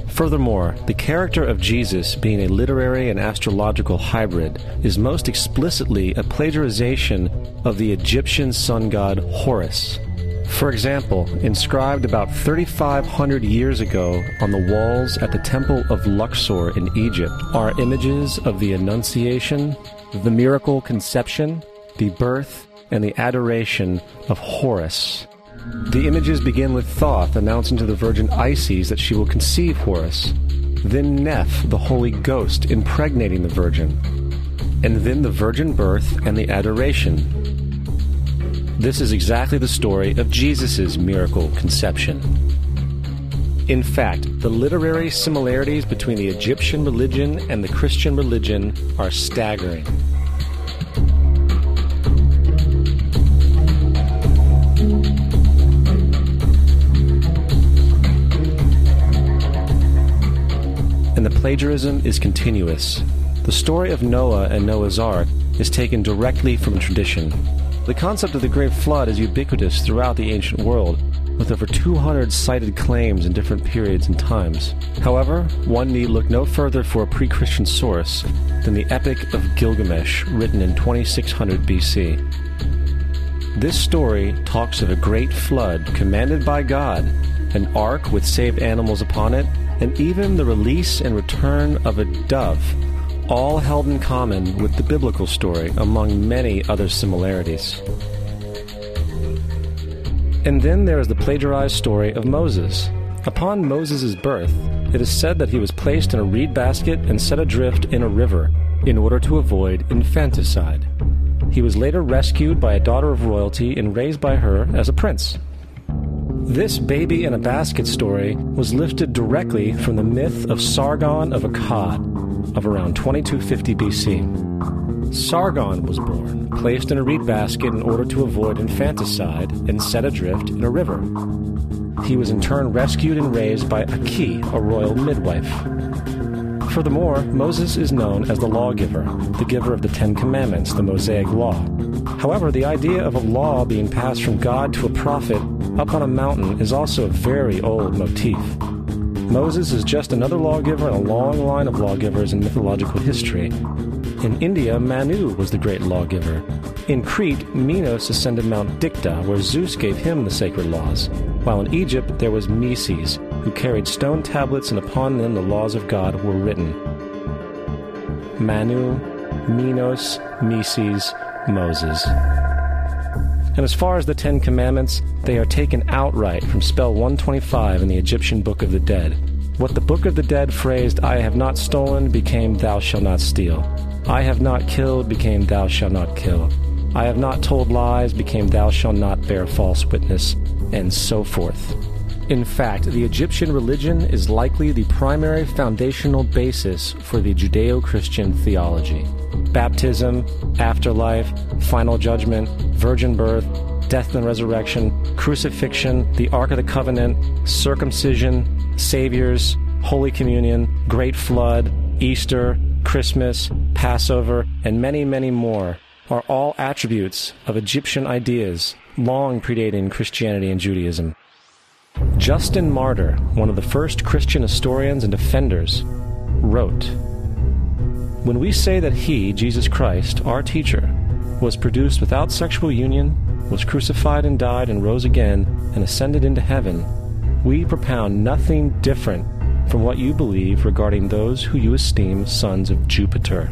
Furthermore, the character of Jesus being a literary and astrological hybrid is most explicitly a plagiarization of the Egyptian sun god Horus. For example, inscribed about 3,500 years ago on the walls at the Temple of Luxor in Egypt are images of the Annunciation, the miracle conception, the birth, and the adoration of Horus. The images begin with Thoth announcing to the Virgin Isis that she will conceive Horus, then Neph, the Holy Ghost, impregnating the Virgin, and then the virgin birth and the adoration. This is exactly the story of Jesus' miracle conception. In fact, the literary similarities between the Egyptian religion and the Christian religion are staggering. And the plagiarism is continuous. The story of Noah and Noah's Ark is taken directly from tradition. The concept of the Great Flood is ubiquitous throughout the ancient world, with over 200 cited claims in different periods and times. However, one need look no further for a pre-Christian source than the Epic of Gilgamesh, written in 2600 BC. This story talks of a great flood commanded by God, an ark with saved animals upon it, and even the release and return of a dove, all held in common with the biblical story, among many other similarities. And then there is the plagiarized story of Moses. Upon Moses' birth, it is said that he was placed in a reed basket and set adrift in a river in order to avoid infanticide. He was later rescued by a daughter of royalty and raised by her as a prince. This baby in a basket story was lifted directly from the myth of Sargon of Akkad of around 2250 BC. Sargon was born, placed in a reed basket in order to avoid infanticide, and set adrift in a river. He was in turn rescued and raised by Aki, a royal midwife. Furthermore, Moses is known as the lawgiver, the giver of the Ten Commandments, the Mosaic Law. However, the idea of a law being passed from God to a prophet up on a mountain is also a very old motif. Moses is just another lawgiver in a long line of lawgivers in mythological history. In India, Manu was the great lawgiver. In Crete, Minos ascended Mount Dicta, where Zeus gave him the sacred laws, while in Egypt there was Meses, who carried stone tablets and upon them the laws of God were written. Manu, Minos, Meses, Moses. And as far as the Ten Commandments, they are taken outright from spell 125 in the Egyptian Book of the Dead. What the Book of the Dead phrased, "I have not stolen," became "Thou shalt not steal." "I have not killed," became "Thou shalt not kill." "I have not told lies," became "Thou shalt not bear false witness," and so forth. In fact, the Egyptian religion is likely the primary foundational basis for the Judeo-Christian theology. Baptism, afterlife, final judgment, virgin birth, death and resurrection, crucifixion, the Ark of the Covenant, circumcision, saviors, Holy Communion, Great Flood, Easter, Christmas, Passover, and many, many more are all attributes of Egyptian ideas long predating Christianity and Judaism. Justin Martyr, one of the first Christian historians and defenders, wrote, "When we say that he, Jesus Christ, our teacher, was produced without sexual union, was crucified and died and rose again and ascended into heaven, we propound nothing different from what you believe regarding those who you esteem sons of Jupiter."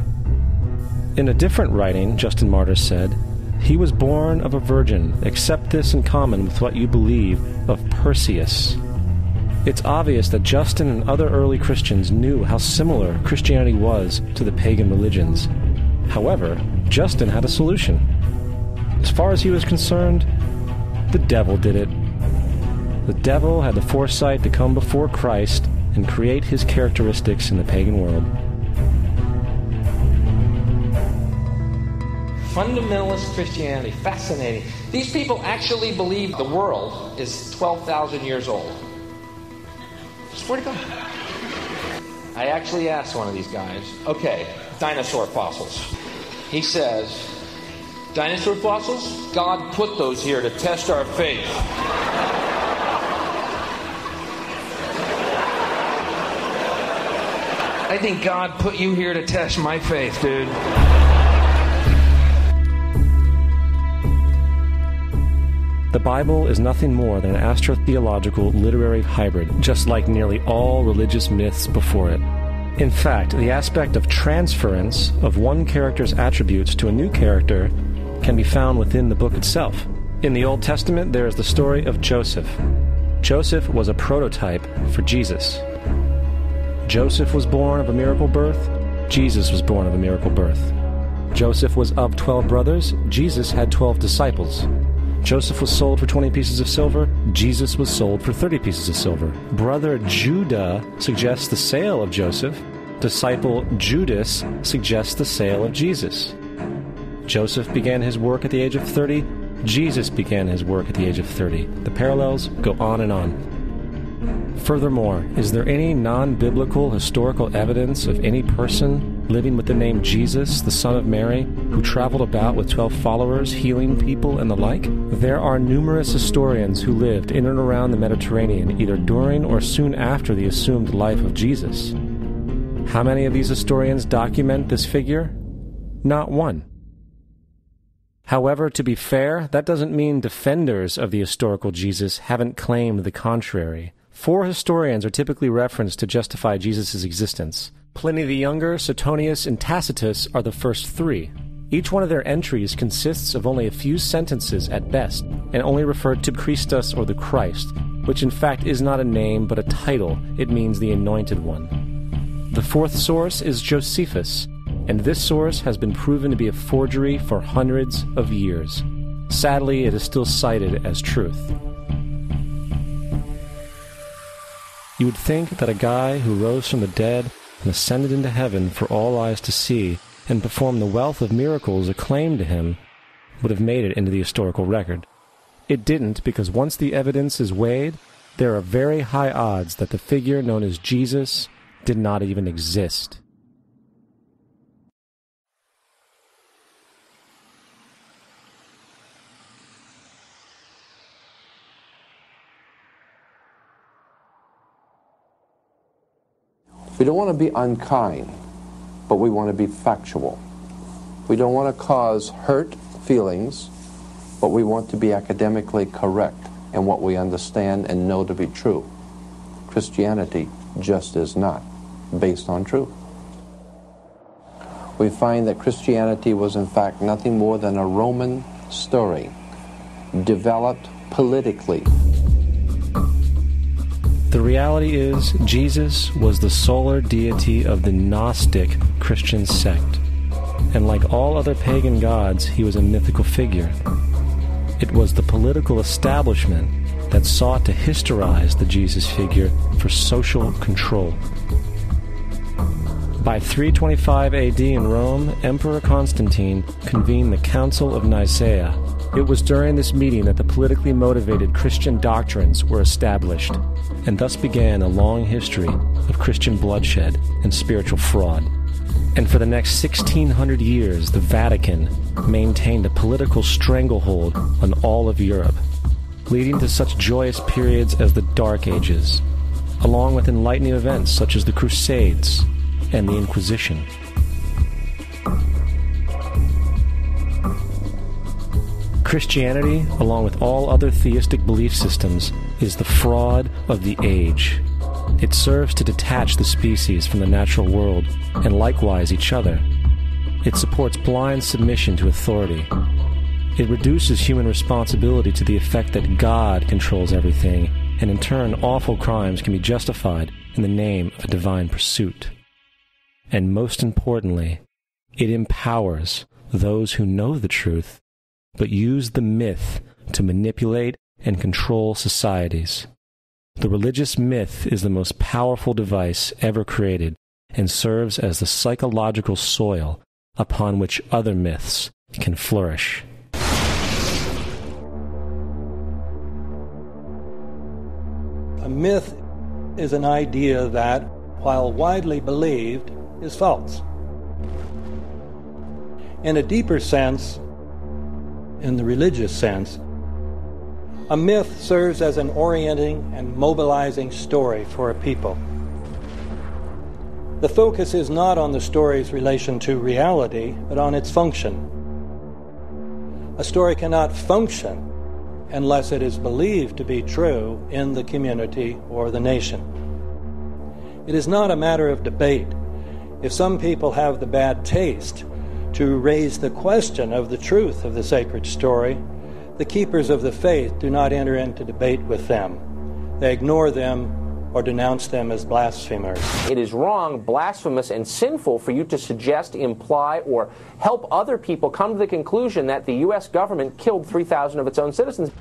In a different writing, Justin Martyr said, "He was born of a virgin, except this in common with what you believe of Perseus." It's obvious that Justin and other early Christians knew how similar Christianity was to the pagan religions. However, Justin had a solution. As far as he was concerned, the devil did it. The devil had the foresight to come before Christ and create his characteristics in the pagan world. Fundamentalist Christianity, fascinating. These people actually believe the world is 12,000 years old. Swear to God. I actually asked one of these guys, okay, dinosaur fossils. He says, dinosaur fossils? God put those here to test our faith. I think God put you here to test my faith, dude. The Bible is nothing more than an astrotheological literary hybrid, just like nearly all religious myths before it. In fact, the aspect of transference of one character's attributes to a new character can be found within the book itself. In the Old Testament, there is the story of Joseph. Joseph was a prototype for Jesus. Joseph was born of a miracle birth. Jesus was born of a miracle birth. Joseph was of 12 brothers. Jesus had 12 disciples. Joseph was sold for 20 pieces of silver. Jesus was sold for 30 pieces of silver. Brother Judah suggests the sale of Joseph. Disciple Judas suggests the sale of Jesus. Joseph began his work at the age of 30. Jesus began his work at the age of 30. The parallels go on and on. Furthermore, is there any non-biblical historical evidence of any person living with the name Jesus, the son of Mary, who traveled about with 12 followers, healing people and the like? There are numerous historians who lived in and around the Mediterranean, either during or soon after the assumed life of Jesus. How many of these historians document this figure? Not one. However, to be fair, that doesn't mean defenders of the historical Jesus haven't claimed the contrary. 4 historians are typically referenced to justify Jesus' existence. Pliny the Younger, Suetonius, and Tacitus are the first 3. Each one of their entries consists of only a few sentences at best, and only refer to Christus or the Christ, which in fact is not a name but a title. It means the Anointed One. The 4th source is Josephus, and this source has been proven to be a forgery for hundreds of years. Sadly, it is still cited as truth. You would think that a guy who rose from the dead and ascended into heaven for all eyes to see and performed the wealth of miracles acclaimed to him would have made it into the historical record. It didn't, because once the evidence is weighed, there are very high odds that the figure known as Jesus did not even exist. We don't want to be unkind, but we want to be factual. We don't want to cause hurt feelings, but we want to be academically correct in what we understand and know to be true. Christianity just is not based on truth. We find that Christianity was in fact nothing more than a Roman story, developed politically. The reality is, Jesus was the solar deity of the Gnostic Christian sect, and like all other pagan gods, he was a mythical figure. It was the political establishment that sought to historize the Jesus figure for social control. By 325 AD in Rome, Emperor Constantine convened the Council of Nicaea. It was during this meeting that the politically motivated Christian doctrines were established, and thus began a long history of Christian bloodshed and spiritual fraud. And for the next 1600 years, the Vatican maintained a political stranglehold on all of Europe, leading to such joyous periods as the Dark Ages, along with enlightening events such as the Crusades and the Inquisition. Christianity, along with all other theistic belief systems, is the fraud of the age. It serves to detach the species from the natural world, and likewise each other. It supports blind submission to authority. It reduces human responsibility to the effect that God controls everything, and in turn awful crimes can be justified in the name of a divine pursuit. And most importantly, it empowers those who know the truth but use the myth to manipulate and control societies. The religious myth is the most powerful device ever created and serves as the psychological soil upon which other myths can flourish. A myth is an idea that, while widely believed, is false. In a deeper sense, in the religious sense, a myth serves as an orienting and mobilizing story for a people. The focus is not on the story's relation to reality, but on its function. A story cannot function unless it is believed to be true in the community or the nation. It is not a matter of debate. If some people have the bad taste to raise the question of the truth of the sacred story, the keepers of the faith do not enter into debate with them. They ignore them or denounce them as blasphemers. It is wrong, blasphemous, and sinful for you to suggest, imply, or help other people come to the conclusion that the U.S. government killed 3,000 of its own citizens.